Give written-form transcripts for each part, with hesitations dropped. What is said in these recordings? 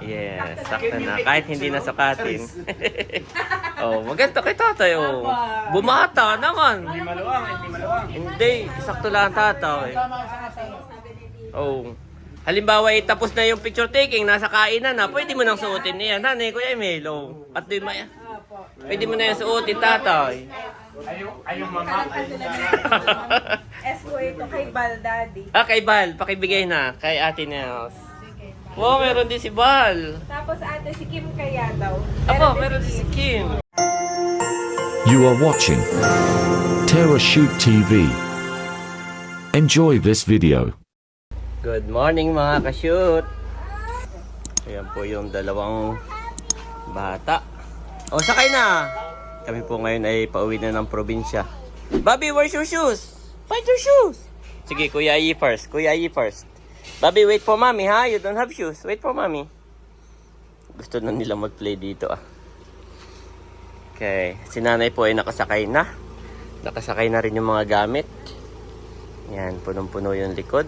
Yes, sakto na. Kahit hindi na sukatin. Oh, maganda kay tatay, oh. Bumata naman. Hindi maluwang, hindi maluwang. Hindi, sakto lang ang tatay. Oh. Halimbawa, tapos na yung picture taking, nasa kainan na, pwede mo nang suotin niya. Nanay, Kuya Emil, oh. At di maya. Pwede mo na yung suotin, tatay. Ayong mama. S ko ito kay Bal Daddy. Ah, kay Bal, pakibigay na. Kay Ate Nels. Wow, meron din si Bal. Tapos ate si Kim kaya daw. Apo, meron din si Kim. You are watching Terra Shoot TV. Enjoy this video. Good morning mga ka-shoot. Ayan po yung dalawang bata. O, sakay na. Kami po ngayon ay pauwi na ng probinsya. Bobby, where's your shoes? Find your shoes. Sige, Kuya Yi first. Kuya Yi first. Bobby, wait for mommy ha. You don't have shoes. Wait for mommy. Gusto na nila mag-play dito ah. Okay. Si nanay po ay nakasakay na. Nakasakay na rin yung mga gamit. Yan, punong-puno yung likod.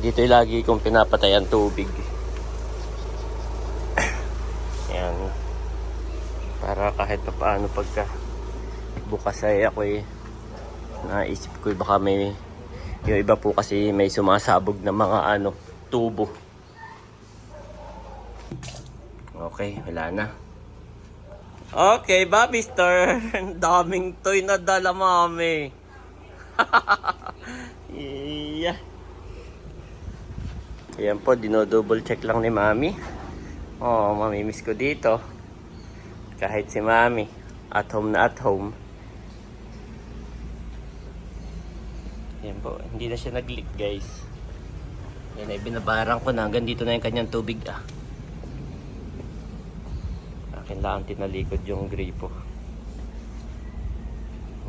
Dito ay lagi kong pinapatay ang tubig. Yan. Para kahit pa paano pagka bukas ay ako'y naisip ko baka may yung iba po kasi may sumasabog na mga tubo. Okay, wala na. Okay, Bobby's turn. Daming toy na dala, mami. Yeah. Ayan po, dinodouble check lang ni mami. Oh, mamimiss ko dito. Kahit si mami, at home na at home. Ayan po, hindi na siya nag-leak guys. Yan ay binabarang ko na. Hanggang dito na yung kanyang tubig ah. Akin lang tinalikod yung gripo.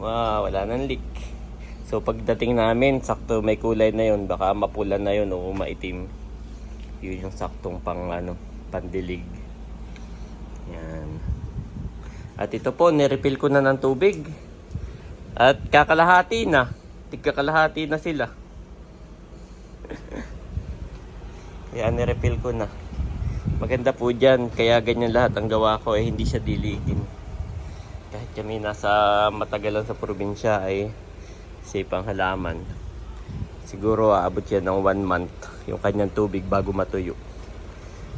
Wow, wala nang leak. So pagdating namin, sakto may kulay na yun. Baka mapulan na yun o maitim. Yun yung saktong pandilig. Yan. At ito po, nirefill ko na ng tubig. At kakalahati na. Tigkakalahati na sila. Kaya nirefill ko na. Maganda po dyan. Kaya ganyan lahat ang gawa ko. Hindi siya dilihin. Kahit kami nasa matagalan sa probinsya ay safe ang halaman. Siguro aabot yan ng 1 month. Yung kanyang tubig bago matuyo.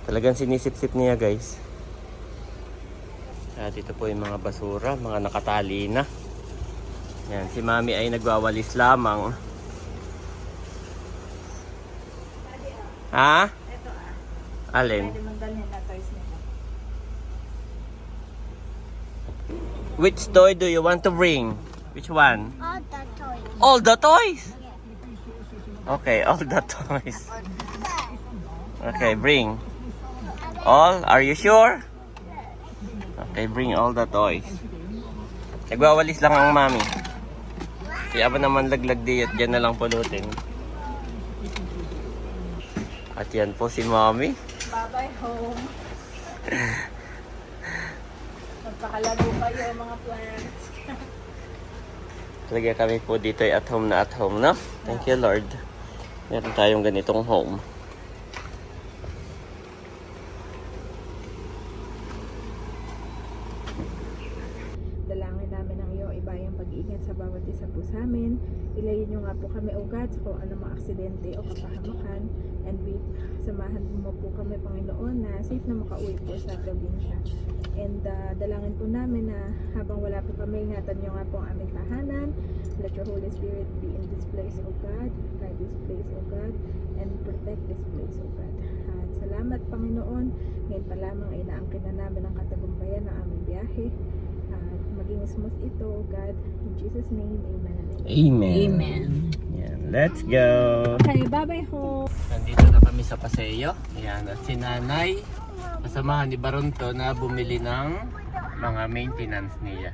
Talagang sinisip-sip niya guys. At ito po yung mga basura. Mga nakatali na. Yan, si mami ay nagwawalis lamang. Ha? Ito Alin? Pwede mong dalhin na toys nila. Which toy do you want to bring? Which one? All the toys. All the toys? Okay, all the toys. Okay, bring. All? Are you sure? Okay, bring all the toys. Nagwawalis lang ang mami. Kaya ba naman laglag diet, dyan na lang pulutin. At yan po si mami. Bye-bye home. Magpakalago kayo mga plants. Talaga kami po dito ay at home na at home, no? Thank you, Lord. Meron tayong ganitong home. Dalangin namin ang iyong ibayang pag-iingat sa bawat isa po sa amin. Ilayin niyo nga po kami, O God, sa kung ano mga aksidente o kapahamakan. And samahan mo po kami, Panginoon, na safe na makauwi po sa probinsya. And dalangin po namin na habang wala po kami, ingatan niyo nga po ang aming tahanan. Let your Holy Spirit be in this place, O God. Guide this place, O God. And protect this place, O God. At salamat, Panginoon. Ngayon pa lamang ay naangkin na namin ang katagumpayan ng aming biyahe. At maging smooth ito, O God. In Jesus' name, amen. Amen. Amen. Yan, let's go. Okay, bye-bye home. Nandito na kami sa Paseo. Ayan, at si Nanay, kasamahan ni Baronto na bumili ng mga maintenance niya.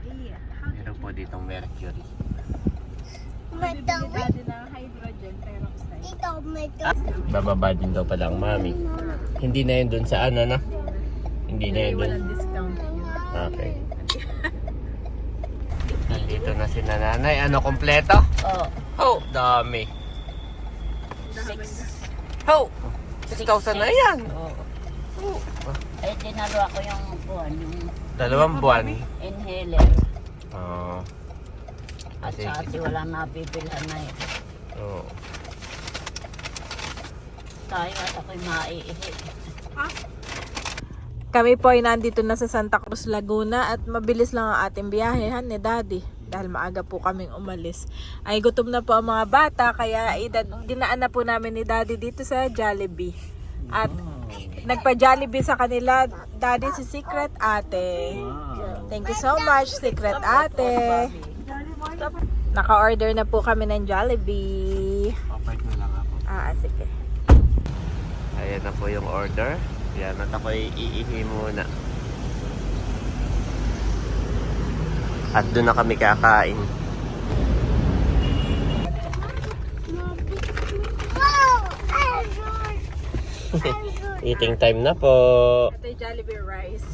Meron po ditong Mercury. Madami. Na hydrogen peroxide. Ito, may Bababa din daw pala ang mami. Hindi na yun dun sa na? Hindi na yun dun. Walang discount yun. Okay. Nandito na si Nanay. Ano, kompleto? Oo. Oh, dami. 6. Oh! 6,000 na yan. Ay, dinalo ako yung buwan, yung 2 buwan. inhaler. Oo. At Sige. sa ati wala nabibilhan na yun. Oo. Tayo at ako'y maiihi. Kami po ay nandito na sa Santa Cruz, Laguna at mabilis lang ang ating biyahehan ni Daddy dahil maaga po kaming umalis. Ay gutom na po ang mga bata kaya dinaan na po namin ni Daddy dito sa Jollibee. At nagpa-Jollibee sa kanila, Daddy, si Secret Ate. Thank you so much, Secret Ate. Naka-order na po kami ng Jollibee. Papait na lang ako. Sige. Ayan na po yung order. Yan, at ako'y iihi muna. At doon na kami kakain. Eating time na po. Ito yung Jollibee rice.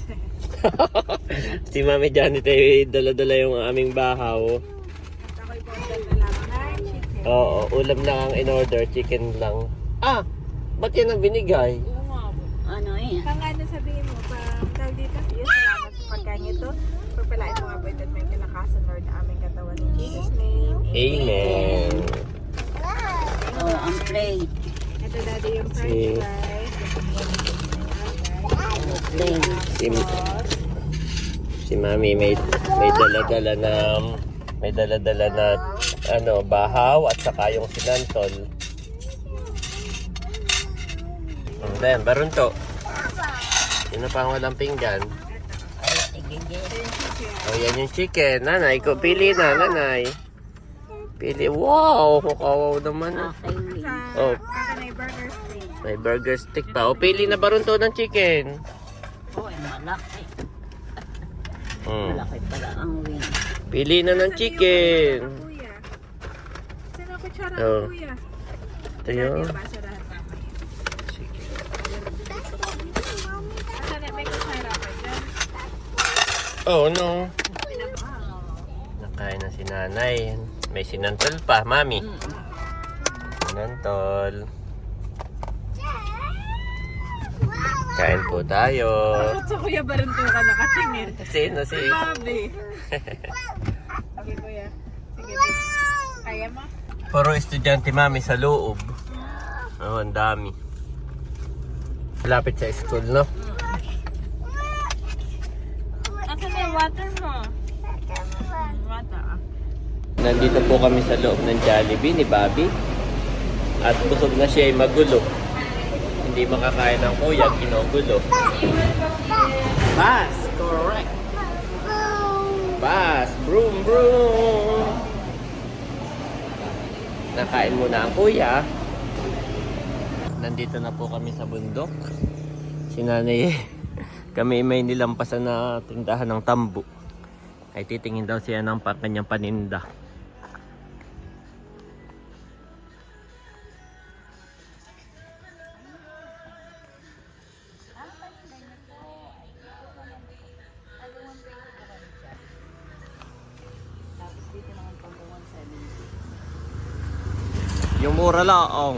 Si Mami Janet ay dala-dala yung aming bahaw. At ako'y bawal na lang ng chicken. Oo, ulam lang ang in-order, chicken lang. Ah, ba't yan ang binigay? Ano eh? Pang ano sabihin mo, pang tawag dito, yes, salamat sa pagkain ito. Pagpalain mo nga po ito at may kalakasan, Lord, na aming katawan. In Jesus' name, Amen. Oh, ang plate. Ito Daddy yung Si- french fries. Plate. Si Mami may dala-dala na ano, bahaw at saka yung sinantol. And then, barunto. Yun na pang walang pinggan. Ay, igigil. O, yan yung chicken. Nanay, ko pili na, nanay. Pili. Wow, wow naman. Okay. Oh, Kakanay burger steak. may burger stick pa. O, pili na barunto ng chicken. Oh, ay malaki. Hmm. Malaki pala ang wing. Pili na ng chicken. Kuya. Saan ang kutsara Oh. kuya? Ito yun. Basurahan. Asan na may kutsara pa dyan? Oh, no. Nakain na si nanay. May sinantol pa, Mami. Sinantol. Kain po tayo. Sa kuya barunto ka nakatingin. Sino si... Bobby. Okay kuya. Sige. Kaya mo? Puro estudyante, Mami, sa loob. Oh, ang dami. Lapit sa school, no? Asan na yung water mo? Water ah. Nandito po kami sa loob ng Jollibee ni Bobby. At busog na siya ay magulo. Hindi makakain ng kuya, ginugulo. Bas! Correct! Bas! Broom, broom! Nakain muna ang kuya. Nandito na po kami sa bundok. Si nanay, kami may nilampasan na tindahan ng tambo. Ay titingin daw siya ng kanyang paninda. Yung mura lang.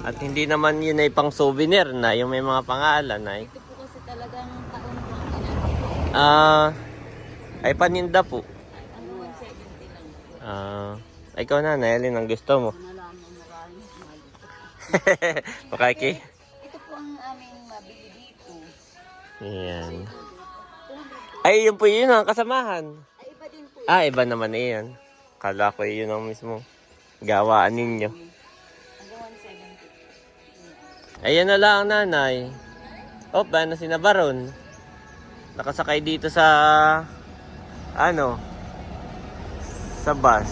At hindi naman yun ay pang souvenir na, yung may mga pangalan ay. Ito po kasi talagang taon po ang ginagawa. Ay paninda po. Ano, 170 lang po. Ikaw na, alin ang gusto mo? Nalaman mo maraming mahal. Makaki? Ito po ang aming mabili dito. Yan. Ay, yun po yun ang kasamahan. Ay, iba din po. Iba naman iyan. Kala ko yun ang mismo gawaan ninyo. Hanggang 170. Ayan na lang, nanay. Oh, ba na sinabaron? Nakasakay dito sa sa bus.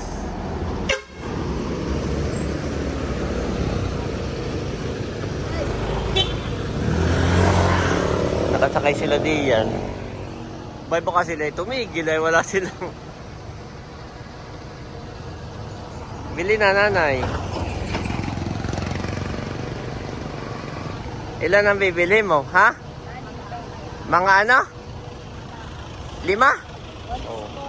Nakasakay sila diyan. Bay baka sila tumigil ay wala silang. Bili na, nanay. Ilan ang bibili mo, ha? Mga ano? 5? Oo. 5.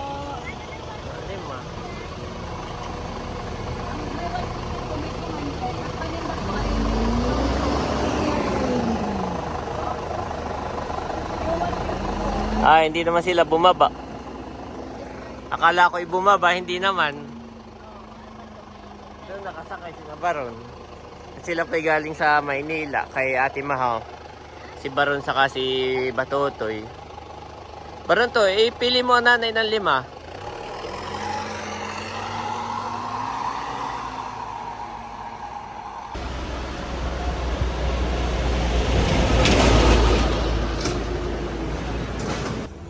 Ah, hindi naman sila bumaba. Akala ko bumaba, hindi naman. Doon nakasakay si Baron. At sila pa'y galing sa Maynila kay Ate Mahaw. Si Baron saka si Batotoy. Baron to, pili mo ang nanay ng 5.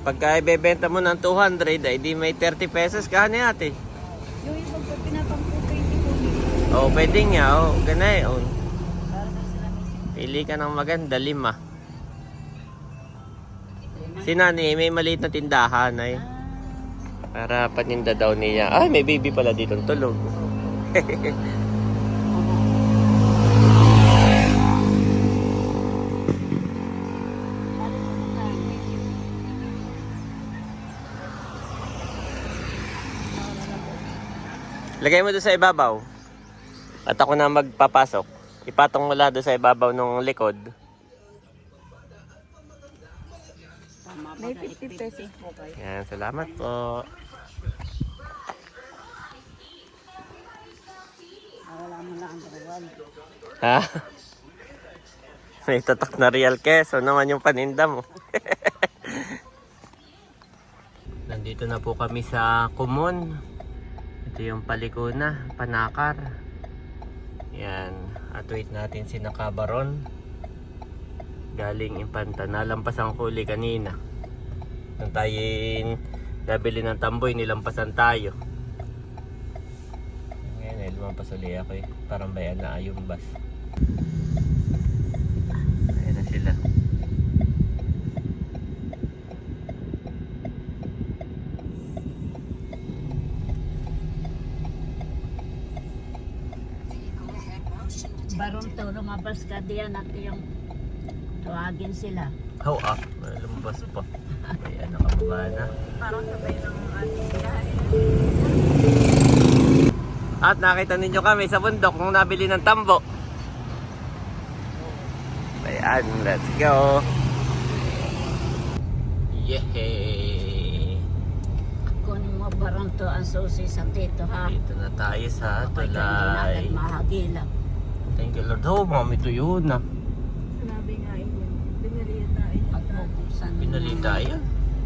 Pagka ibebenta mo ng 200, ay di may 30 pesos ka ni ate. Yung ibang pag pinapang 220 po. Oo, pwede nga. Oo, ganay. Oo. Para daw sila may Pili ka ng maganda, 5. Si Nani, may maliit na tindahan ay. Para paninda daw niya. Ay, may baby pala dito tulog. Lagay mo doon sa ibabaw. At ako na magpapasok. Ipatong mo lahat doon sa ibabaw ng likod. tama ba May na 50 pesos po kayo. Yan, salamat po. Wala mo lang ang dalawan. Ha? May tatak na real keso naman yung paninda mo. Nandito na po kami sa Kumon. Ito yung paliko na, Panakar. Yan. At wait natin si Nakabaron. Galing Impanta. Nalampasan ko uli kanina. Nung tayo nabili ng tamboy, nilampasan tayo. Ngayon eh, lumampas uli ako eh. Parang bayan na yung bus. Ayan na sila. Baron to, lumabas ka diyan at yung tuwagin sila. How up? Lumabas pa. Ayan, nakababa na. Parang sabay ng ating biyahe. At nakita ninyo kami sa bundok nung nabili ng tambo. Ayan, let's go. Yehey! Kunin mo Baron to ang susi sa tito ha. Dito na tayo sa Kapag hindi na tulay. mahagila. Thank you Lord. Oh, mami, ito yun na. Sinabi nga yun. Binili tayo At bubuksan Pinalita yan.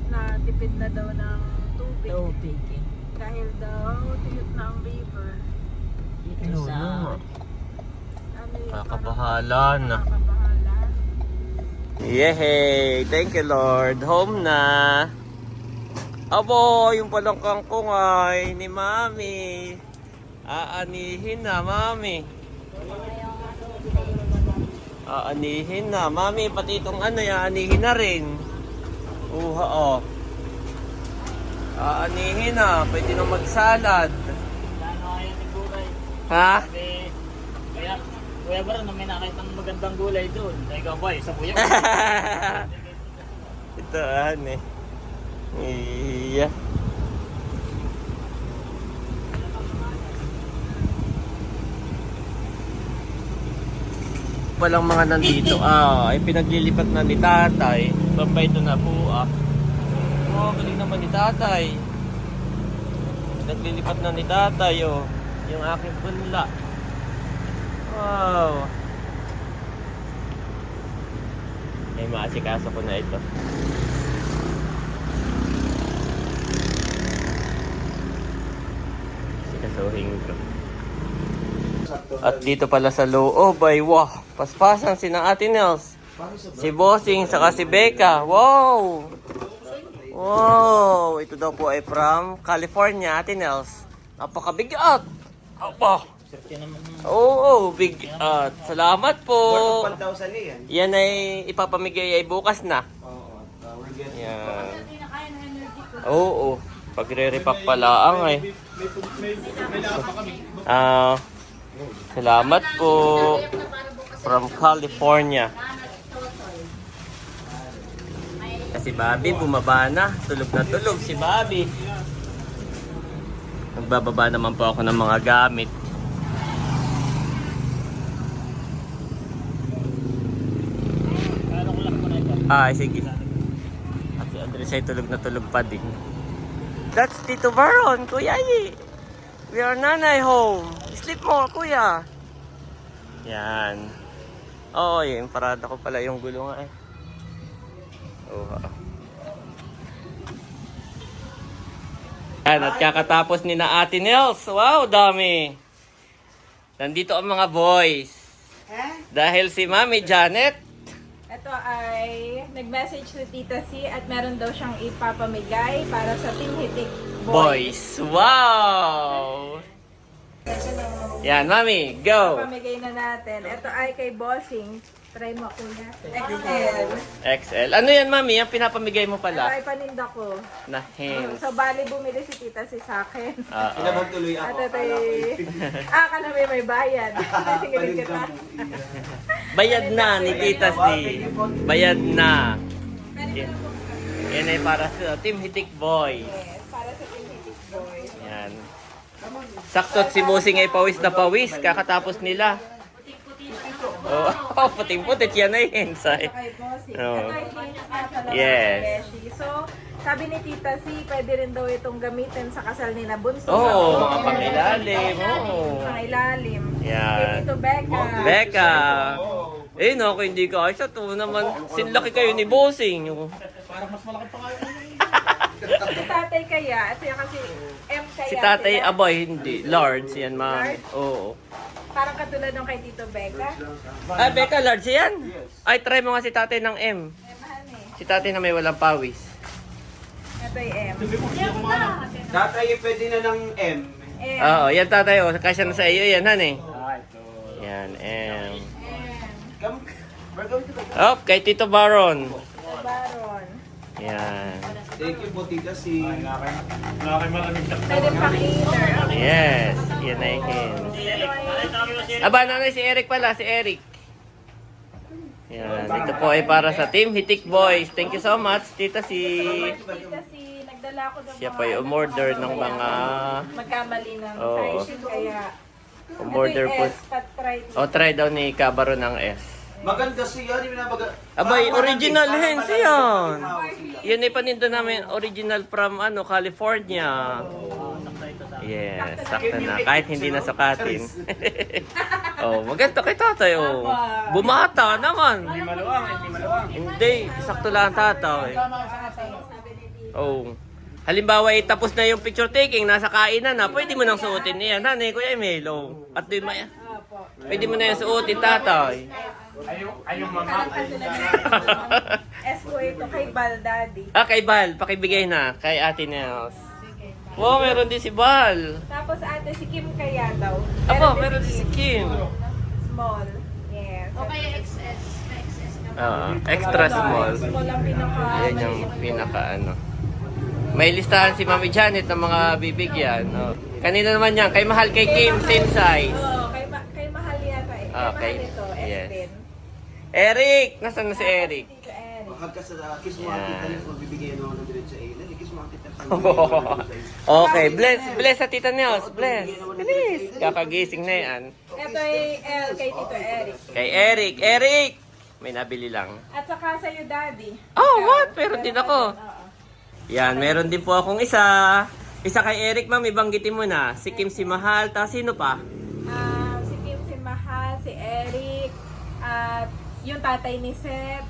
na tipid na daw ng tubig. tubig eh. Dahil daw tiyot na ang river. Dito Ayun sa na. Ano yun? Kakabahala na. Kakabahala. Yehey! Thank you Lord. Home na. Abo, yung palang kangkong ay ni mami. Aanihin na, mami. Aanihin na. Mami, pati itong ano, aanihin na rin. Uha, oh. Aanihin na. Pwede na magsalad. Ano kaya ni gulay? Ha? Sabi, Kuya Baron, may nakita ng magandang gulay doon. Ikaw ba, isa po yan? Ito, ano eh. Iya. Walang mga nandito. Ay pinaglilipat na ni tatay. Bambay ito na po Oh, galing naman ni tatay. Naglilipat na ni tatay oh. Yung aking punla. Wow. May maasikaso ko na ito. Sikasuhin ko. At dito pala sa loob ay wow, paspasan si na Ate Nels. Si Bossing saka si Becca. Wow! Wow! Ito daw po ay from California, Ate Nels. Napakabigat! Apa! Oo, big salamat po. Yan ay ipapamigay ay bukas na. Yan. Oo, pagre-repack pala ang ay. Salamat po. From California. Si Bobby bumaba na. Tulog na tulog si Bobby. Nagbababa naman po ako ng mga gamit. Sige. At si Andres siya'y tulog na tulog pa din. That's Tito Baron, Kuya Yi. We are nanay home. Sleep more, Kuya. Yan. Oo, yung parada ko pala yung gulo nga eh. Oo. Yan, at kakatapos ni na Ate Nels. Wow, dami. Nandito ang mga boys. Dahil si Mami Janet. Ito ay nag-message si Tita C at meron daw siyang ipapamigay para sa Team Hitik Boys. Wow! Yan, Mami, go! Pamigay na natin. Ito ay kay Bossing. Try mo, Kuya. XL. XL. Ano yan, Mami? Yung pinapamigay mo Ito pala? ay paninda ko. Na hints. So, bali bumili si Tita C sa akin. Oo. tuloy At ito ay... kami may bayad. Singilin kita. Bayad na ni Tita C. Bayad na. Yan ay para sa Team Hitik Boys. Yes, para sa Team Hitik Boys. Yan. Saktot si Bossing ay pawis na pawis. Kakatapos nila. Oh, puting-putit yan ay inside. Kay Bossing. Oo. Ito ay hints na talaga Yes. ng Beshi. So, sabi ni Tita C, pwede rin daw itong gamitin sa kasal ni na Bunso. Oo, mga pangilalim. Oo. Pangilalim. Yan. Kay Tito Becca. Becca. Eh, no, kung hindi ka ayos, ito naman, sinlaki kayo ni Bossing. Si tatay kaya, at siya kasi M kaya. Si tatay, sila. aboy, hindi. Large, yan, ma'am. Oo. Parang katulad ng kay Tito Becca. Ay, Becca, large yan. Ay, try mo nga si tatay ng M. Mahal eh. Si tatay na may walang pawis. Ito ay M. Tatay, pwede na ng M. M. Oo, yan tatay, oh. Kasya na sa iyo, yan, han eh. Yan, M. Come, we're going to the... Oh, kay Tito Baron. Tito Baron. Yan. Thank you po, Tita C. Pwede pang inner. Yes, yan ay him. Aba, nanay, si Eric pala, si Eric. Yan, ito po ay para sa Team Hitik Boys. Thank you so much, Tita C. Tita C, nagdala ko ng Siya pa ay umorder ng mga... magkamali ng Oo. size kaya. Umorder po. Ito yung S, pat-try. O, try daw ni Kabaro ng S. Maganda siya, di ba na Abay, original hands yan. Yan ay paninda namin, original from California. Yes, sakto na. Kahit hindi na sukatin. Oh, maganda kay tatay, oh. Bumata naman. Hindi maluwang. Hindi, sakto lang ang tatay. Oh. Halimbawa, tapos na yung picture taking, nasa kainan na, pwede mo nang suotin niyan. Hanay, Kuya Emil, oh. At di maya. Pwede mo na yung suotin, tatay. Parang katulad ng S ko ito kay Bal Daddy. Ah, kay Bal, pakibigay na. Kay Ate Nels. Wow, meron din si Bal. Tapos ate si Kim kaya daw. Apo, meron din si Kim. Small. Yes. Okay, XS. XS na. Extra small. Small ang pinaka. Ayan yung pinaka May listahan si Mami Janet ng mga bibigyan. Oh. Kanina naman yan, kay Mahal, kay Kim, same size. Oo, kay Mahal yata eh. Okay. Kay Mahal ito, S Yes. din. Eric! Nasaan na si Eric? Tito Eric. Mahal ka sa kiss mo ang Yan. Tita Nels, magbibigay naman ng diretso sa ilan. Kiss mo ang Tita Nels. Okay, bless sa Tita Nels, bless. Bilis. Kakagising na yan. Ito ay L kay Tito Eric. Kay Eric, Eric! May nabili lang. At saka sa'yo, Daddy. Oh, what? Meron din ako. Oo. Yan, meron din po akong isa. Isa kay Eric, ma'am, ibanggitin mo na. Si Kim, si Mahal, tapos sino pa? Si Kim, si Mahal, si Eric, at yung tatay ni Seth,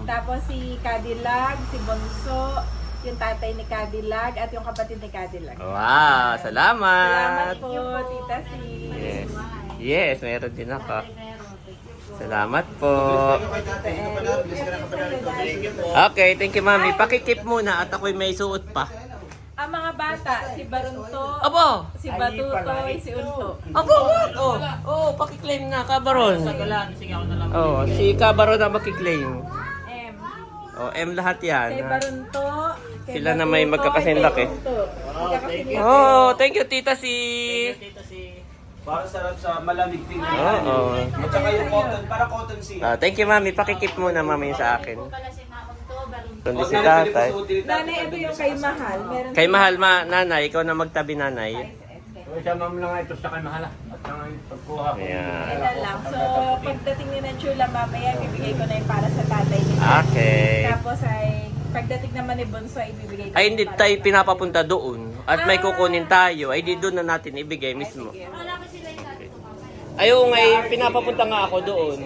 tapos si Cadillac, si Bonso, yung tatay ni Cadillac, at yung kapatid ni Cadillac. Wow, Salamat salamat. po, Tita C. Yes. Yes, meron din ako. Salamat po. Okay, thank you, mami. Pakikip muna at ako'y may suot pa. Ang mga bata, si Barunto, Abo! si Batutoy, si Unto. Abo, what? Oh, pakiklaim na, Kabaron. Sagalan, sige ako na lang. Oh, si Kabaron na makiklaim. M. Oh, M lahat yan. Kay Barunto, kay Sila na may Batutoy, magkakasinlaki. kay Unto. Magkakasinlaki. Oh, thank you, Tita si. Tita si... Para sarap sa malamig tingnan. Oo. At saka yung cotton, para cotton siya. Thank you, mami. Pakikip muna, mami, sa akin. Pala si October. Kundi si tatay. Nanay, ito yung kay Mahal. Meron Kay Mahal, nanay. Ikaw na magtabi, nanay. Sama mo lang ito sa kay Mahala. At ang pagkuha ko. Ayan. Kailan lang. So, pagdating ni ng Chula mamaya, bibigay ko na yung para sa tatay ni Seth. Okay. Tapos ay Pagdating naman ni Bunso, ibibigay ko. Ay, hindi tayo pinapapunta doon. At may kukunin tayo. Ay, di doon na natin ibigay mismo. Ayaw nga, pinapapunta nga ako doon.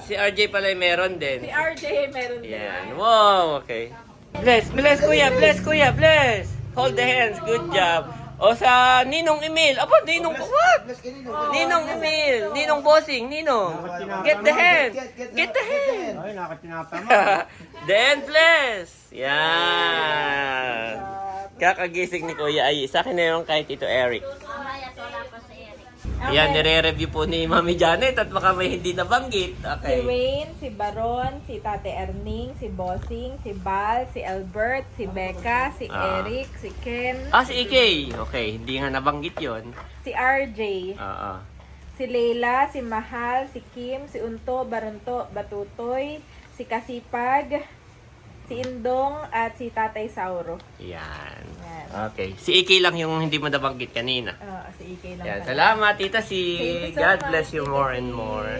Si RJ pala ay meron din. Si RJ meron din. Yan. Wow, okay. Bless, bless kuya, bless kuya, bless. Hold the hands, good job. O sa Ninong Emil. Apa, Ninong, what? Ninong Emil, Ninong Bossing, Ninong. Get the hand. Get the hand. Ay, nakatinapa mo. The hand, bless. Yan. Kakagising ni Kuya ay sa akin na yung kay Tito Eric. Mamaya, wala pa si Eric. Yan, nire-review po ni Mami Janet at baka may hindi nabanggit. Si Okay. Wayne, si Baron, si Tate Erning, si Bossing, si Bal, si Albert, si Becca, si Ah. Eric, si Ken, Ah, si Ikay. Okay, hindi nga nabanggit yon. si RJ, Oo. si Leila, si Mahal, si Kim, si Unto, Baronto, Batutoy, si Kasipag, si Indong, at si Tatay Sauro. Yan. Yan. Okay. Si Ikay lang yung hindi mo nabanggit kanina. Si Ike lang. Yan. pala. Salamat, Tita C. Thank you so God much, bless you Tita more C. and more.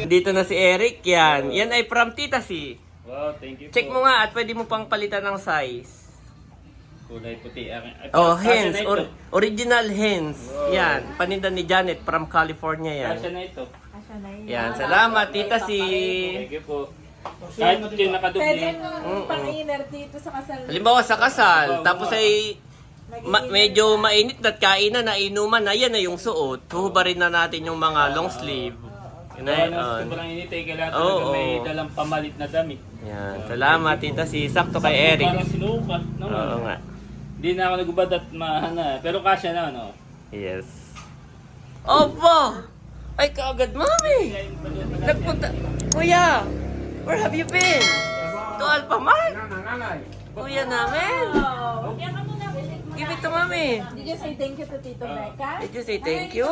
Dito na si Eric. Yan. Yan ay from Tita C. Wow, thank you Check mo nga at pwede mo pang palitan ng size. Kulay puti. Oh, hens. Original hens. Yan. Paninda ni Janet from California yan. Kasya na ito. Asya na yun. Yan. Salamat, Tita C. Thank you po. Kahit yung Pwede nakadubli. pang-inner dito sa kasal. Halimbawa sa kasal, tapos ay medyo mainit na at kainan na inuman na yan na yung suot. Huhubarin na natin yung mga long sleeve. Yun na Kaya yun. nang sobrang init ay kailangan Oo, talaga may oo. dalang pamalit na damit. Yan. Salamat, Tita C. Sakto kay Eric. Parang sinukat naman. Oo nga. Hindi na ako nagubad at mahana. Pero kasya na, no? Yes. Opo! Ay, kaagad, Mami! Nagpunta... Kuya! Where have you been? To Alphamart? Kuya namin? Give it to Mami. Did you say thank you to Tito Becca? Did you say thank you?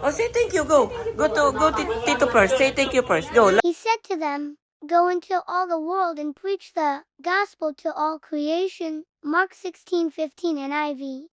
Oh, say thank you. Go. Go to Tito first. Say thank you first. Go. He said to them, "Go into all the world and preach the gospel to all creation." Mark 16:15 NIV.